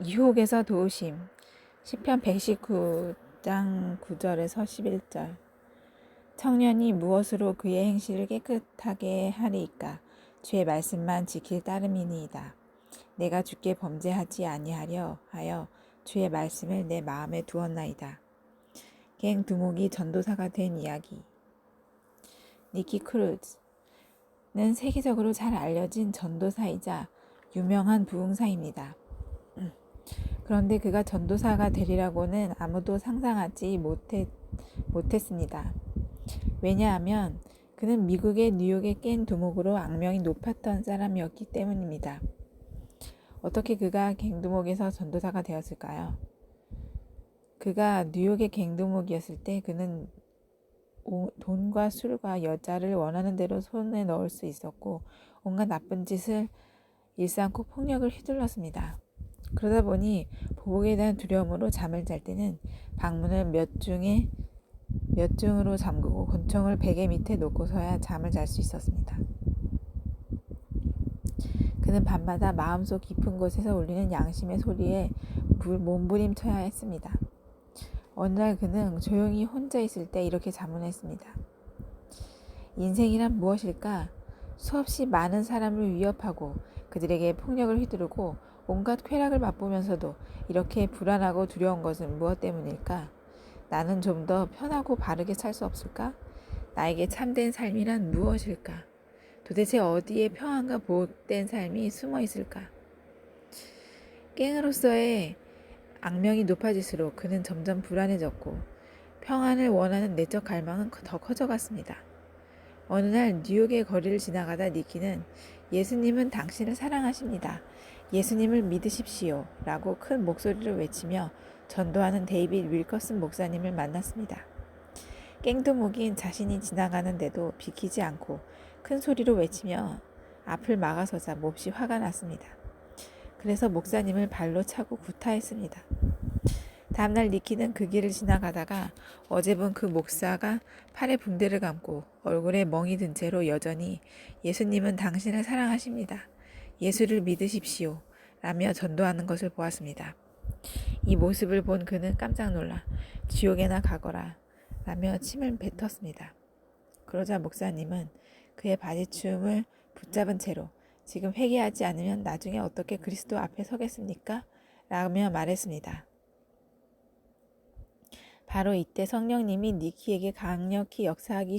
유혹에서 도우심. 시편 119장 9절에서 11절. 청년이 무엇으로 그의 행실을 깨끗하게 하리이까? 주의 말씀만 지킬 따름이니이다. 내가 주께 범죄하지 아니하려 하여 주의 말씀을 내 마음에 두었나이다. 갱 두목이 전도사가 된 이야기. 니키 크루즈는 세계적으로 잘 알려진 전도사이자 유명한 부흥사입니다. 그런데 그가 전도사가 되리라고는 아무도 상상하지 못했습니다. 왜냐하면 그는 미국의 뉴욕의 깬 두목으로 악명이 높았던 사람이었기 때문입니다. 어떻게 그가 갱두목에서 전도사가 되었을까요? 그가 뉴욕의 갱두목이었을 때 그는 돈과 술과 여자를 원하는 대로 손에 넣을 수 있었고 온갖 나쁜 짓을 일삼고 폭력을 휘둘렀습니다. 그러다 보니 보복에 대한 두려움으로 잠을 잘 때는 방문을 몇 중으로 잠그고 권총을 베개 밑에 놓고서야 잠을 잘 수 있었습니다. 그는 밤마다 마음속 깊은 곳에서 울리는 양심의 소리에 몸부림쳐야 했습니다. 어느 날 그는 조용히 혼자 있을 때 이렇게 자문했습니다. 인생이란 무엇일까? 수없이 많은 사람을 위협하고 그들에게 폭력을 휘두르고 온갖 쾌락을 맛보면서도 이렇게 불안하고 두려운 것은 무엇 때문일까? 나는 좀 더 편하고 바르게 살 수 없을까? 나에게 참된 삶이란 무엇일까? 도대체 어디에 평안과 복된 삶이 숨어 있을까? 깽으로서의 악명이 높아질수록 그는 점점 불안해졌고 평안을 원하는 내적 갈망은 더 커져갔습니다. 어느 날 뉴욕의 거리를 지나가다 니키는 예수님은 당신을 사랑하십니다. 예수님을 믿으십시오. 라고 큰 목소리로 외치며 전도하는 데이빗 윌커슨 목사님을 만났습니다. 깽두목인 자신이 지나가는데도 비키지 않고 큰 소리로 외치며 앞을 막아서자 몹시 화가 났습니다. 그래서 목사님을 발로 차고 구타했습니다. 다음날 니키는 그 길을 지나가다가 어제 본 그 목사가 팔에 붕대를 감고 얼굴에 멍이 든 채로 여전히 예수님은 당신을 사랑하십니다. 예수를 믿으십시오. 라며 전도하는 것을 보았습니다. 이 모습을 본 그는 깜짝 놀라 지옥에나 가거라 라며 침을 뱉었습니다. 그러자 목사님은 그의 바지춤을 붙잡은 채로 지금 회개하지 않으면 나중에 어떻게 그리스도 앞에 서겠습니까? 라며 말했습니다. 바로 이때 성령님이 니키에게 강력히 역사하기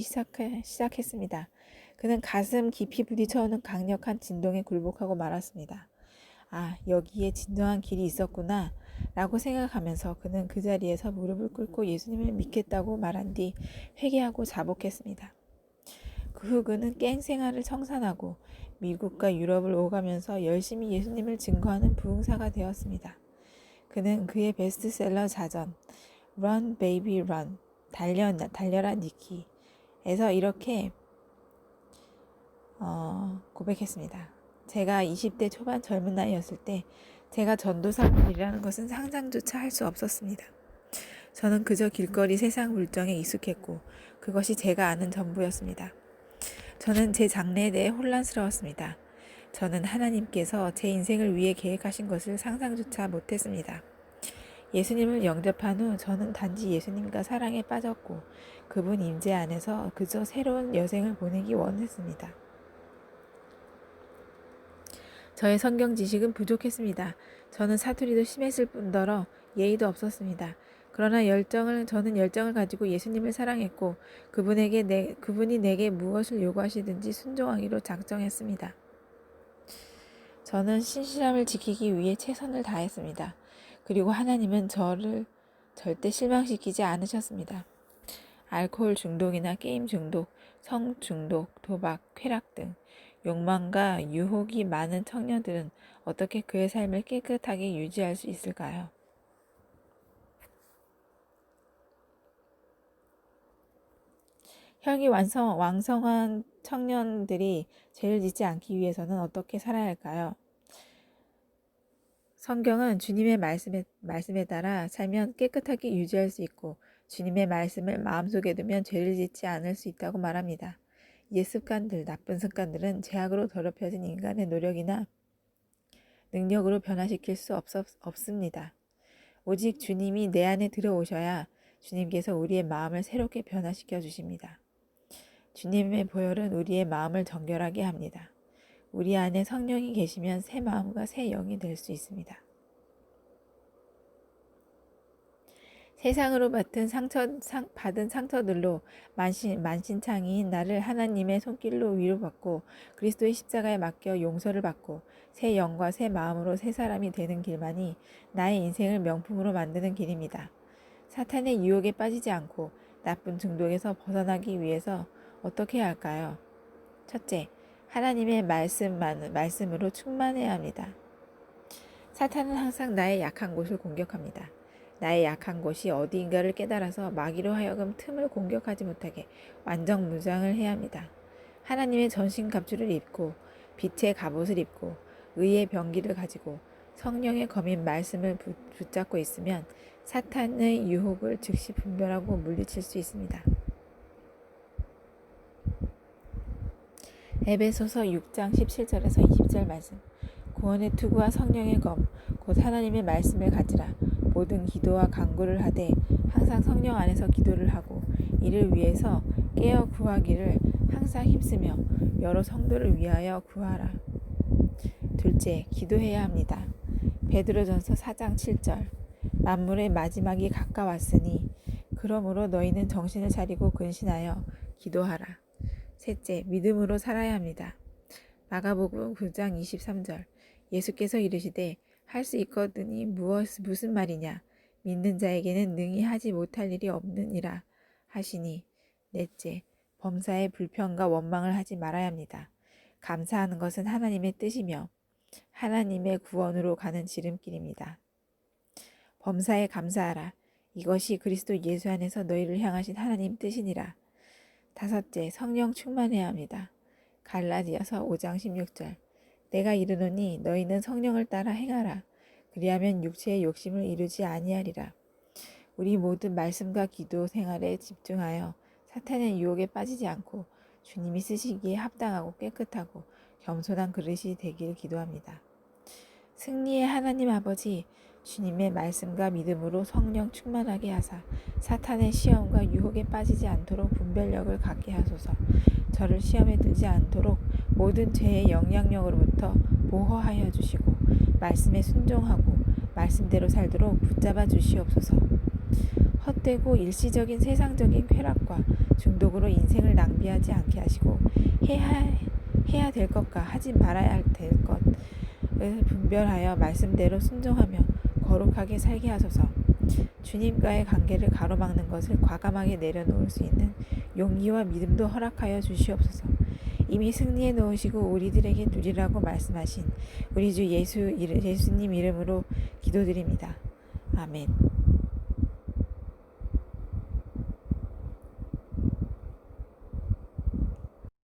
시작했습니다. 그는 가슴 깊이 부딪혀오는 강력한 진동에 굴복하고 말았습니다. 아, 여기에 진정한 길이 있었구나 라고 생각하면서 그는 그 자리에서 무릎을 꿇고 예수님을 믿겠다고 말한 뒤 회개하고 자복했습니다. 그 후 그는 깽 생활을 청산하고 미국과 유럽을 오가면서 열심히 예수님을 증거하는 부흥사가 되었습니다. 그는 그의 베스트셀러 자전 Run Baby Run 달려라 니키에서 이렇게 고백했습니다. 제가 20대 초반 젊은 나이였을 때 제가 전도사일이라는 것은 상상조차 할 수 없었습니다. 저는 그저 길거리 세상 물정에 익숙했고 그것이 제가 아는 전부였습니다. 저는 제 장래에 대해 혼란스러웠습니다. 저는 하나님께서 제 인생을 위해 계획하신 것을 상상조차 못했습니다. 예수님을 영접한 후 저는 단지 예수님과 사랑에 빠졌고 그분 임재 안에서 그저 새로운 여생을 보내기 원했습니다. 저의 성경 지식은 부족했습니다. 저는 사투리도 심했을 뿐더러 예의도 없었습니다. 그러나 저는 열정을 가지고 예수님을 사랑했고 그분이 내게 무엇을 요구하시든지 순종하기로 작정했습니다. 저는 신실함을 지키기 위해 최선을 다했습니다. 그리고 하나님은 저를 절대 실망시키지 않으셨습니다. 알코올 중독이나 게임 중독, 성 중독, 도박, 쾌락 등 욕망과 유혹이 많은 청년들은 어떻게 그의 삶을 깨끗하게 유지할 수 있을까요? 혈기 왕성한 청년들이 죄를 짓지 않기 위해서는 어떻게 살아야 할까요? 성경은 주님의 말씀에 따라 살면 깨끗하게 유지할 수 있고 주님의 말씀을 마음속에 두면 죄를 짓지 않을 수 있다고 말합니다. 옛 습관들, 나쁜 습관들은 죄악으로 더럽혀진 인간의 노력이나 능력으로 변화시킬 수 없습니다. 오직 주님이 내 안에 들어오셔야 주님께서 우리의 마음을 새롭게 변화시켜 주십니다. 주님의 보혈은 우리의 마음을 정결하게 합니다. 우리 안에 성령이 계시면 새 마음과 새 영이 될 수 있습니다. 세상으로 받은 상처들로 만신창이인 나를 하나님의 손길로 위로받고 그리스도의 십자가에 맡겨 용서를 받고 새 영과 새 마음으로 새 사람이 되는 길만이 나의 인생을 명품으로 만드는 길입니다. 사탄의 유혹에 빠지지 않고 나쁜 중독에서 벗어나기 위해서 어떻게 해야 할까요? 첫째, 하나님의 말씀으로 충만해야 합니다. 사탄은 항상 나의 약한 곳을 공격합니다. 나의 약한 곳이 어디인가를 깨달아서 마귀로 하여금 틈을 공격하지 못하게 완전 무장을 해야 합니다. 하나님의 전신갑주를 입고 빛의 갑옷을 입고 의의 병기를 가지고 성령의 검인 말씀을 붙잡고 있으면 사탄의 유혹을 즉시 분별하고 물리칠 수 있습니다. 에베소서 6장 17절에서 20절 말씀. 구원의 투구와 성령의 검, 곧 하나님의 말씀을 가지라. 모든 기도와 간구를 하되 항상 성령 안에서 기도를 하고 이를 위해서 깨어 구하기를 항상 힘쓰며 여러 성도를 위하여 구하라. 둘째, 기도해야 합니다. 베드로전서 4장 7절. 만물의 마지막이 가까웠으니 그러므로 너희는 정신을 차리고 근신하여 기도하라. 셋째, 믿음으로 살아야 합니다. 마가복음 9장 23절. 예수께서 이르시되 할 수 있거든이 무슨 말이냐? 믿는 자에게는 능히 하지 못할 일이 없느니라 하시니. 넷째, 범사에 불평과 원망을 하지 말아야 합니다. 감사하는 것은 하나님의 뜻이며 하나님의 구원으로 가는 지름길입니다. 범사에 감사하라. 이것이 그리스도 예수 안에서 너희를 향하신 하나님 뜻이니라. 다섯째, 성령 충만해야 합니다. 갈라디아서 5장 16절. 내가 이르노니 너희는 성령을 따라 행하라. 그리하면 육체의 욕심을 이루지 아니하리라. 우리 모두 말씀과 기도 생활에 집중하여 사탄의 유혹에 빠지지 않고 주님이 쓰시기에 합당하고 깨끗하고 겸손한 그릇이 되길 기도합니다. 승리의 하나님 아버지, 주님의 말씀과 믿음으로 성령 충만하게 하사 사탄의 시험과 유혹에 빠지지 않도록 분별력을 갖게 하소서. 저를 시험에 들지 않도록 모든 죄의 영향력으로부터 보호하여 주시고 말씀에 순종하고 말씀대로 살도록 붙잡아 주시옵소서. 헛되고 일시적인 세상적인 쾌락과 중독으로 인생을 낭비하지 않게 하시고 해야 될 것과 하지 말아야 될 것을 분별하여 말씀대로 순종하며 거룩하게 살게 하소서. 주님과의 관계를 가로막는 것을 과감하게 내려놓을 수 있는 용기와 믿음도 허락하여 주시옵소서. 이미 승리해 놓으시고 우리들에게 누리라고 말씀하신 우리 주 예수님 이름으로 기도드립니다. 아멘.